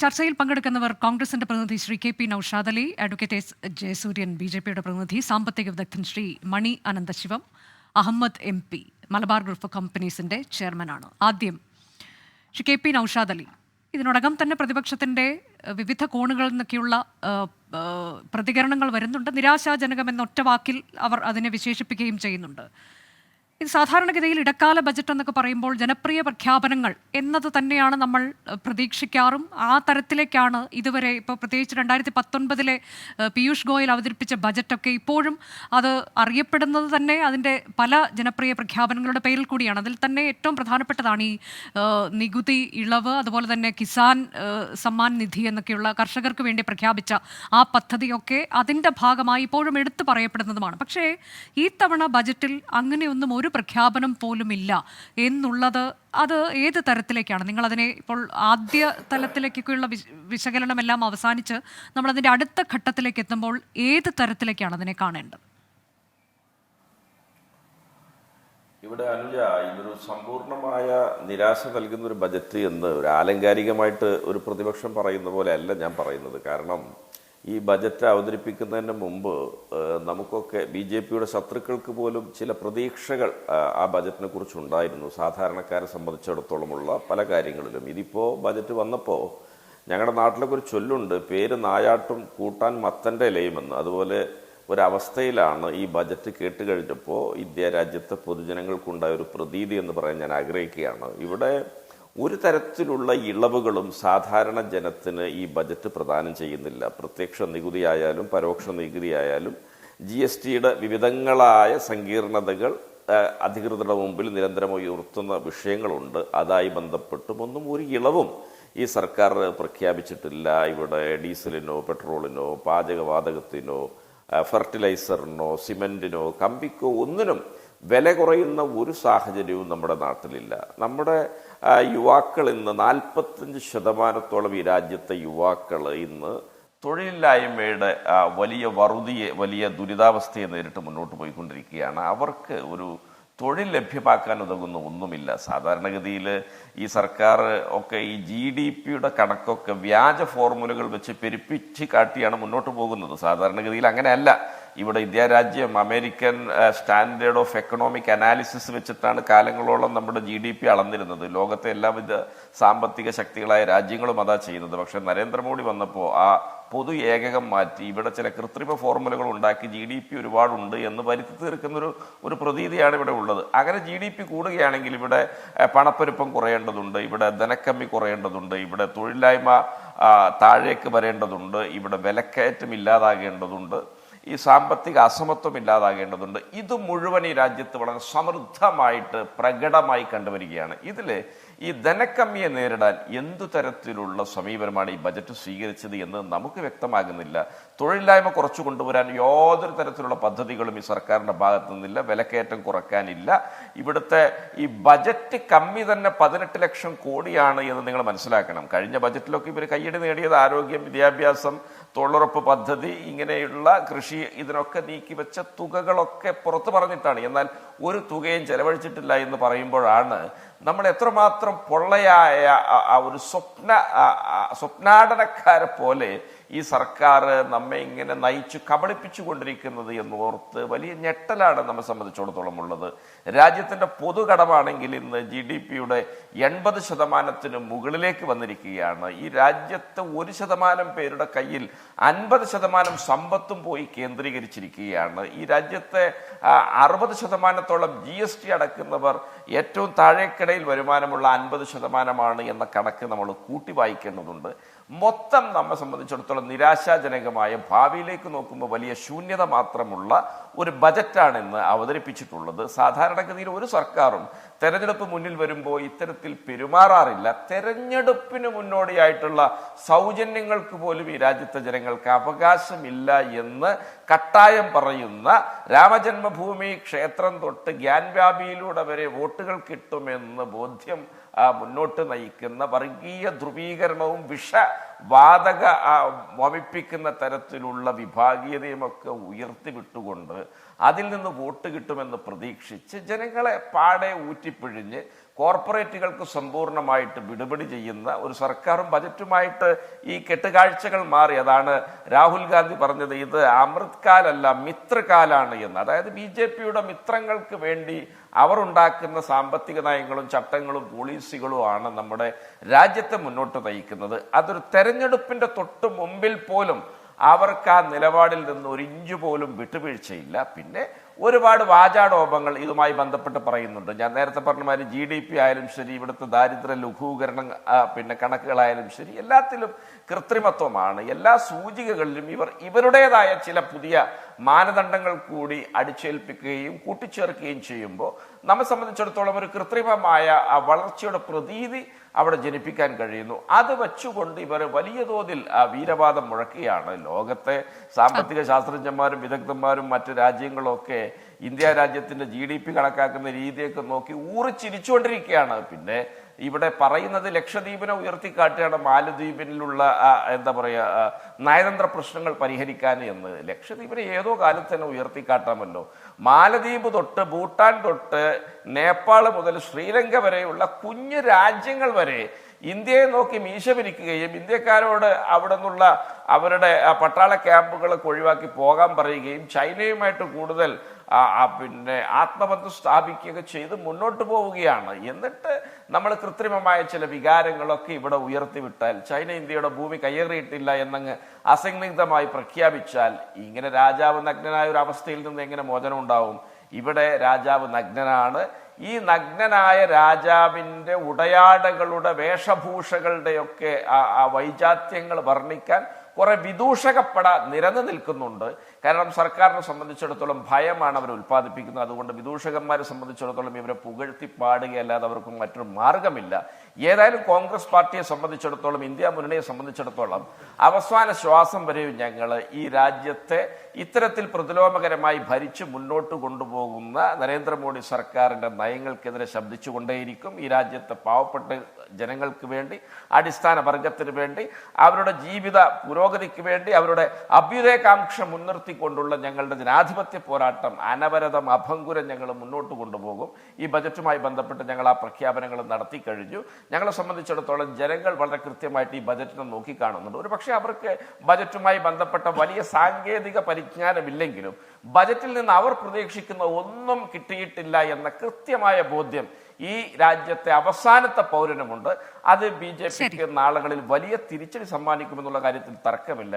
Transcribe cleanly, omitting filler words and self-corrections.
ചർച്ചയിൽ പങ്കെടുക്കുന്നവർ കോൺഗ്രസിന്റെ പ്രതിനിധി Shri K P Naushad Ali, advocate S Jayasuryan ബി.ജെ.പിയുടെ പ്രതിനിധി, സാമ്പത്തിക വിദഗ്ധൻ Shri Mani Ananthasivam, Ahammed MP Malabar group of കമ്പനീസിന്റെ ചെയർമാനാണ്. ആദ്യം ശ്രീ കെ പി നൌഷാദ് അലി, ഇതിനോടകം തന്നെ പ്രതിപക്ഷത്തിന്റെ വിവിധ കോണുകളിൽ നിന്നൊക്കെയുള്ള പ്രതികരണങ്ങൾ വരുന്നുണ്ട്. നിരാശാജനകമെന്ന ഒറ്റ വാക്കിൽ അവർ അതിനെ വിശേഷിപ്പിക്കുകയും ചെയ്യുന്നുണ്ട്. ഇത് സാധാരണഗതിയിൽ ഇടക്കാല ബജറ്റ് എന്നൊക്കെ പറയുമ്പോൾ ജനപ്രിയ പ്രഖ്യാപനങ്ങൾ എന്നത് തന്നെയാണ് നമ്മൾ പ്രതീക്ഷിക്കാറും. ആ തരത്തിലേക്കാണ് ഇതുവരെ, ഇപ്പോൾ പ്രത്യേകിച്ച് 2019 പീയൂഷ് ഗോയൽ അവതരിപ്പിച്ച ബജറ്റൊക്കെ ഇപ്പോഴും അത് അറിയപ്പെടുന്നത് തന്നെ അതിൻ്റെ പല ജനപ്രിയ പ്രഖ്യാപനങ്ങളുടെ പേരിൽ കൂടിയാണ്. അതിൽ തന്നെ ഏറ്റവും പ്രധാനപ്പെട്ടതാണ് ഈ നികുതി ഇളവ്, അതുപോലെ തന്നെ കിസാൻ സമ്മാൻ നിധി എന്നൊക്കെയുള്ള കർഷകർക്ക് വേണ്ടി പ്രഖ്യാപിച്ച ആ പദ്ധതിയൊക്കെ അതിൻ്റെ ഭാഗമായി ഇപ്പോഴും എടുത്തു പറയപ്പെടുന്നതുമാണ്. പക്ഷേ ഈ തവണ ബജറ്റിൽ അങ്ങനെയൊന്നും ഒരു പ്രഖ്യാപനം പോലുമില്ല എന്നുള്ളത് അത് ഏത് തരത്തിലേക്കാണ് നിങ്ങളതിനെ ഇപ്പോൾ ആദ്യ തലത്തിലേക്കൊക്കെയുള്ള വിശകലനമെല്ലാം അവസാനിച്ച് നമ്മളതിൻ്റെ അടുത്ത ഘട്ടത്തിലേക്ക് എത്തുമ്പോൾ ഏത് തരത്തിലേക്കാണ് അതിനെ കാണേണ്ടത്? ഇവിടെ അനുജ, ഇതൊരു സമ്പൂർണമായ നിരാശ നൽകുന്ന ഒരു ബജറ്റ് എന്ന് ഒരു ആലങ്കാരികമായിട്ട് ഒരു പ്രതിപക്ഷം പറയുന്ന പോലെ അല്ല ഞാൻ പറയുന്നത്. കാരണം ഈ ബജറ്റ് അവതരിപ്പിക്കുന്നതിന് മുമ്പ് നമുക്കൊക്കെ BJPയുടെ ശത്രുക്കൾക്ക് പോലും ചില പ്രതീക്ഷകൾ ആ ബജറ്റിനെ കുറിച്ചുണ്ടായിരുന്നു, സാധാരണക്കാരെ സംബന്ധിച്ചിടത്തോളമുള്ള പല കാര്യങ്ങളിലും. ഇതിപ്പോൾ ബജറ്റ് വന്നപ്പോൾ ഞങ്ങളുടെ നാട്ടിലൊക്കെ ഒരു ചൊല്ലുണ്ട്, പേര് നായാട്ടും കൂട്ടാൻ മത്തൻ്റെ ഇലയുമെന്ന്. അതുപോലെ ഒരവസ്ഥയിലാണ് ഈ ബജറ്റ് കേട്ട് കഴിഞ്ഞപ്പോൾ ഇന്ത്യ രാജ്യത്തെ പൊതുജനങ്ങൾക്കുണ്ടായ ഒരു പ്രതീതി എന്ന് പറയാൻ ഞാൻ ആഗ്രഹിക്കുകയാണ്. ഇവിടെ ഒരു തരത്തിലുള്ള ഇളവുകളും സാധാരണ ജനത്തിന് ഈ ബജറ്റ് പ്രദാനം ചെയ്യുന്നില്ല. പ്രത്യക്ഷ നികുതിയായാലും പരോക്ഷ നികുതിയായാലും GSTയുടെ വിവിധങ്ങളായ സങ്കീർണതകൾ അധികൃതരുടെ മുമ്പിൽ നിരന്തരം ഉയർത്തുന്ന വിഷയങ്ങളുണ്ട്. അതായി ബന്ധപ്പെട്ടും ഒന്നും ഒരു ഇളവും ഈ സർക്കാർ പ്രഖ്യാപിച്ചിട്ടില്ല. ഇവിടെ ഡീസലിനോ പെട്രോളിനോ പാചകവാതകത്തിനോ ഫെർട്ടിലൈസറിനോ സിമെന്റിനോ കമ്പിക്കോ ഒന്നിനും വില കുറയുന്ന ഒരു സാഹചര്യവും നമ്മുടെ നാട്ടിലില്ല. നമ്മുടെ യുവാക്കൾ ഇന്ന് 45% ഈ രാജ്യത്തെ യുവാക്കൾ ഇന്ന് തൊഴിലില്ലായ്മയുടെ വലിയ ദുരിതാവസ്ഥയെ നേരിട്ട് മുന്നോട്ട് പോയിക്കൊണ്ടിരിക്കുകയാണ്. അവർക്ക് ഒരു തൊഴിൽ ലഭ്യമാക്കാൻ ഉതകുന്ന ഒന്നുമില്ല. സാധാരണഗതിയിൽ ഈ സർക്കാർ ഒക്കെ ഈ GDPയുടെ കണക്കൊക്കെ വ്യാജ ഫോർമുലകൾ വെച്ച് പെരുപ്പിച്ച് കാട്ടിയാണ് മുന്നോട്ട് പോകുന്നത്. സാധാരണഗതിയിൽ അങ്ങനെയല്ല. ഇവിടെ ഇന്ത്യ രാജ്യം American standard of economic analysis വെച്ചിട്ടാണ് കാലങ്ങളോളം നമ്മുടെ GDP അളന്നിരുന്നത്. ലോകത്തെ എല്ലാവിധ സാമ്പത്തിക ശക്തികളായ രാജ്യങ്ങളും അതാ ചെയ്യുന്നത്. പക്ഷെ നരേന്ദ്രമോദി വന്നപ്പോൾ ആ പൊതു ഏകകം മാറ്റി ഇവിടെ ചില കൃത്രിമ ഫോർമുലകൾ ഉണ്ടാക്കി GDP ഒരുപാടുണ്ട് എന്ന് വരുത്തി തീർക്കുന്ന ഒരു പ്രതീതിയാണ് ഇവിടെ ഉള്ളത്. അങ്ങനെ GDP കൂടുകയാണെങ്കിൽ ഇവിടെ പണപ്പെരുപ്പം കുറയേണ്ടതുണ്ട്, ഇവിടെ ധനക്കമ്മി കുറയേണ്ടതുണ്ട്, ഇവിടെ തൊഴിലില്ലായ്മ താഴേക്ക് വരേണ്ടതുണ്ട്, ഇവിടെ വിലക്കയറ്റം ഇല്ലാതാകേണ്ടതുണ്ട്, ഈ സാമ്പത്തിക അസമത്വം ഇല്ലാതാകേണ്ടതുണ്ട്. ഇത് മുഴുവൻ ഈ രാജ്യത്ത് വളരെ സമൃദ്ധമായിട്ട് പ്രകടമായി കണ്ടുവരികയാണ്. ഇതിൽ ഈ ധനക്കമ്മിയെ നേരിടാൻ എന്തു തരത്തിലുള്ള സമീപനമാണ് ഈ ബജറ്റ് സ്വീകരിച്ചത് എന്ന് നമുക്ക് വ്യക്തമാകുന്നില്ല. തൊഴിലില്ലായ്മ കുറച്ചു കൊണ്ടുവരാൻ യാതൊരു തരത്തിലുള്ള പദ്ധതികളും ഈ സർക്കാരിന്റെ ഭാഗത്തു നിന്നില്ല. വിലക്കയറ്റം കുറയ്ക്കാനില്ല. ഇവിടുത്തെ ഈ ബജറ്റ് കമ്മി തന്നെ 18 ലക്ഷം കോടിയാണ് എന്ന് നിങ്ങൾ മനസ്സിലാക്കണം. കഴിഞ്ഞ ബജറ്റിലൊക്കെ ഇവർ കയ്യടി നേടിയത് ആരോഗ്യം, വിദ്യാഭ്യാസം, തൊഴിലുറപ്പ് പദ്ധതി, ഇങ്ങനെയുള്ള കൃഷി, ഇതിനൊക്കെ നീക്കിവെച്ച തുകകളൊക്കെ പുറത്തു പറഞ്ഞിട്ടാണ്. എന്നാൽ ഒരു തുകയും ചെലവഴിച്ചിട്ടില്ല എന്ന് പറയുമ്പോഴാണ് നമ്മൾ എത്രമാത്രം പൊള്ളയായ ഒരു സ്വപ്നാടനക്കാരെ പോലെ ഈ സർക്കാർ നമ്മെ ഇങ്ങനെ നയിച്ചു കബളിപ്പിച്ചു കൊണ്ടിരിക്കുന്നത് എന്നോർത്ത് വലിയ ഞെട്ടലാണ് നമ്മെ സംബന്ധിച്ചിടത്തോളം ഉള്ളത്. രാജ്യത്തിന്റെ പൊതുകടമാണെങ്കിൽ ഇന്ന് GDPയുടെ 80% മുകളിലേക്ക് വന്നിരിക്കുകയാണ്. ഈ രാജ്യത്തെ 1% പേരുടെ കയ്യിൽ 50% സമ്പത്തും പോയി കേന്ദ്രീകരിച്ചിരിക്കുകയാണ്. ഈ രാജ്യത്തെ 60%-ഓളം GST അടക്കുന്നവർ ഏറ്റവും താഴേക്കിടയിൽ വരുമാനമുള്ള 50% എന്ന കണക്ക് നമ്മൾ കൂട്ടി വായിക്കേണ്ടതുണ്ട്. മൊത്തം നമ്മെ സംബന്ധിച്ചിടത്തോളം നിരാശാജനകമായ, ഭാവിയിലേക്ക് നോക്കുമ്പോൾ വലിയ ശൂന്യത മാത്രമുള്ള ഒരു ബജറ്റാണ് ഇന്ന് അവതരിപ്പിച്ചിട്ടുള്ളത്. സാധാരണഗതിയിൽ ഒരു സർക്കാരും തെരഞ്ഞെടുപ്പ് മുന്നിൽ വരുമ്പോൾ ഇത്തരത്തിൽ പെരുമാറാറില്ല. തെരഞ്ഞെടുപ്പിന് മുന്നോടിയായിട്ടുള്ള സൗജന്യങ്ങൾക്ക് പോലും ഈ രാജ്യത്തെ ജനങ്ങൾക്ക് അവകാശമില്ല എന്ന് കട്ടായം പറയുന്ന, രാമജന്മഭൂമി ക്ഷേത്രം തൊട്ട് ഗ്യാൻവാപിയിലൂടെ വരെ വോട്ടുകൾ കിട്ടുമെന്ന് ബോധ്യം മുന്നോട്ട് നയിക്കുന്ന വർഗീയ ധ്രുവീകരണവും വാതക വമിപ്പിക്കുന്ന തരത്തിലുള്ള വിഭാഗീയതയുമൊക്കെ ഉയർത്തിവിട്ടുകൊണ്ട് അതിൽ നിന്ന് വോട്ട് കിട്ടുമെന്ന് പ്രതീക്ഷിച്ച് ജനങ്ങളെ പാടെ ഊറ്റിപ്പിഴിഞ്ഞ് കോർപ്പറേറ്റുകൾക്ക് സമ്പൂർണ്ണമായിട്ട് വിടുപടി ചെയ്യുന്ന ഒരു സർക്കാരും ബജറ്റുമായിട്ട് ഈ കെട്ടുകാഴ്ചകൾ മാറി. അതാണ് രാഹുൽ ഗാന്ധി പറഞ്ഞത്, ഇത് അമൃത് കാലല്ല മിത്രകാലാണ് എന്ന്. അതായത് BJPയുടെ മിത്രങ്ങൾക്ക് വേണ്ടി അവർ ഉണ്ടാക്കുന്ന സാമ്പത്തിക നയങ്ങളും ചട്ടങ്ങളും പോളിസികളും ആണ് നമ്മുടെ രാജ്യത്തെ മുന്നോട്ട് നയിക്കുന്നത്. അതൊരു തെരഞ്ഞെടുപ്പിന്റെ തൊട്ട് മുമ്പിൽ പോലും അവർക്ക് ആ നിലപാടിൽ നിന്ന് ഒരു ഇഞ്ച് പോലും വിട്ടുവീഴ്ചയില്ല. പിന്നെ ഒരുപാട് വാചാടോപങ്ങൾ ഇതുമായി ബന്ധപ്പെട്ട് പറയുന്നുണ്ട്. ഞാൻ നേരത്തെ പറഞ്ഞ മാതിരി GDP ആയാലും ശരി, ഇവിടുത്തെ ദാരിദ്ര്യ ലഘൂകരണം പിന്നെ കണക്കുകളായാലും ശരി, എല്ലാത്തിലും കൃത്രിമത്വമാണ്. എല്ലാ സൂചികകളിലും ഇവരുടേതായ ചില പുതിയ മാനദണ്ഡങ്ങൾ കൂടി അടിച്ചേൽപ്പിക്കുകയും കൂട്ടിച്ചേർക്കുകയും ചെയ്യുമ്പോൾ നമ്മെ സംബന്ധിച്ചിടത്തോളം ഒരു കൃത്രിമമായ ആ വളർച്ചയുടെ പ്രതീതി അവിടെ ജനിപ്പിക്കാൻ കഴിയുന്നു. അത് വെച്ചുകൊണ്ട് ഇവർ വലിയ തോതിൽ വീരവാദം മുഴക്കുകയാണ്. ലോകത്തെ സാമ്പത്തിക ശാസ്ത്രജ്ഞന്മാരും വിദഗ്ധന്മാരും മറ്റു രാജ്യങ്ങളൊക്കെ ഇന്ത്യ രാജ്യത്തിന്റെ GDP കണക്കാക്കുന്ന രീതിയൊക്കെ നോക്കി ഊറിച്ചിരിച്ചുകൊണ്ടിരിക്കുകയാണ്. പിന്നെ ഇവിടെ പറയുന്നത് ലക്ഷദ്വീപിനെ ഉയർത്തിക്കാട്ടുകയാണ് മാലദ്വീപിലുള്ള എന്താ പറയുക നയതന്ത്ര പ്രശ്നങ്ങൾ പരിഹരിക്കാൻ എന്ന്. ലക്ഷദ്വീപിനെ ഏതോ കാലത്ത് തന്നെ ഉയർത്തിക്കാട്ടാമല്ലോ. മാലദ്വീപ് തൊട്ട് ഭൂട്ടാൻ തൊട്ട് നേപ്പാൾ മുതൽ ശ്രീലങ്ക വരെയുള്ള കുഞ്ഞു രാജ്യങ്ങൾ വരെ ഇന്ത്യയെ നോക്കി മീശ പിരിക്കുകയും ഇന്ത്യക്കാരോട് അവിടെ നിന്നുള്ള അവരുടെ പട്ടാള ക്യാമ്പുകളൊക്കെ ഒഴിവാക്കി പോകാൻ പറയുകയും ചൈനയുമായിട്ട് കൂടുതൽ പിന്നെ ആത്മബന്ധം സ്ഥാപിക്കുകയൊക്കെ ചെയ്ത് മുന്നോട്ട് പോവുകയാണ്. എന്നിട്ട് നമ്മൾ കൃത്രിമമായ ചില വികാരങ്ങളൊക്കെ ഇവിടെ ഉയർത്തിവിട്ടാൽ, ചൈന ഇന്ത്യയുടെ ഭൂമി കയ്യേറിയിട്ടില്ല എന്നങ്ങ് അസന്നിഗ്ധമായി പ്രഖ്യാപിച്ചാൽ ഇങ്ങനെ രാജാവ് നഗ്നനായ ഒരു അവസ്ഥയിൽ നിന്ന് എങ്ങനെ മോചനം ഉണ്ടാവും? ഇവിടെ രാജാവ് നഗ്നനാണ്. ഈ നഗ്നനായ രാജാവിൻ്റെ ഉടയാടകളുടെ വേഷഭൂഷകളുടെയൊക്കെ ആ വൈജാത്യങ്ങൾ വർണ്ണിക്കാൻ കുറെ വിദൂഷകപ്പട നിരന്നു നിൽക്കുന്നുണ്ട്. കാരണം സർക്കാരിനെ സംബന്ധിച്ചിടത്തോളം ഭയമാണ് അവർ ഉൽപ്പാദിപ്പിക്കുന്നത്. അതുകൊണ്ട് വിദൂഷകന്മാരെ സംബന്ധിച്ചിടത്തോളം ഇവരെ പുകഴ്ത്തി പാടുകയല്ലാതെ അവർക്ക് മറ്റൊരു മാർഗമില്ല. ഏതായാലും കോൺഗ്രസ് പാർട്ടിയെ സംബന്ധിച്ചിടത്തോളം, ഇന്ത്യ മുന്നണിയെ സംബന്ധിച്ചിടത്തോളം അവസാന ശ്വാസം വരെയും ഞങ്ങൾ ഈ രാജ്യത്തെ ഇത്തരത്തിൽ പ്രതിലോമകരമായി ഭരിച്ച് മുന്നോട്ട് കൊണ്ടുപോകുന്ന നരേന്ദ്രമോദി സർക്കാരിൻ്റെ നയങ്ങൾക്കെതിരെ ശബ്ദിച്ചുകൊണ്ടേയിരിക്കും. ഈ രാജ്യത്തെ പാവപ്പെട്ട ജനങ്ങൾക്ക് വേണ്ടി, അടിസ്ഥാന വർഗത്തിന് വേണ്ടി, അവരുടെ ജീവിത പുരോഗതിക്ക് വേണ്ടി, അവരുടെ അഭ്യുദയകാംക്ഷ മുൻനിർത്തിക്കൊണ്ടുള്ള ഞങ്ങളുടെ ജനാധിപത്യ പോരാട്ടം അനവരതം അഭംഗുരം ഞങ്ങൾ മുന്നോട്ട് കൊണ്ടുപോകും. ഈ ബജറ്റുമായി ബന്ധപ്പെട്ട് ഞങ്ങൾ ആ പ്രഖ്യാപനങ്ങൾ നടത്തി കഴിഞ്ഞു. ഞങ്ങളെ സംബന്ധിച്ചിടത്തോളം ജനങ്ങൾ വളരെ കൃത്യമായിട്ട് ഈ ബജറ്റിനെ നോക്കിക്കാണുന്നുണ്ട്. ഒരു പക്ഷേ അവർക്ക് ബജറ്റുമായി ബന്ധപ്പെട്ട വലിയ സാങ്കേതിക പരിജ്ഞാനമില്ലെങ്കിലും ബജറ്റിൽ നിന്ന് അവർ പ്രതീക്ഷിക്കുന്ന ഒന്നും കിട്ടിയിട്ടില്ല എന്ന കൃത്യമായ ബോധ്യം ഈ രാജ്യത്തെ അവസാനത്തെ പൗരനുമുണ്ട്. അത് BJPക്ക് നാളുകളിൽ വലിയ തിരിച്ചടി സമ്മാനിക്കുമെന്നുള്ള കാര്യത്തിൽ തർക്കമില്ല.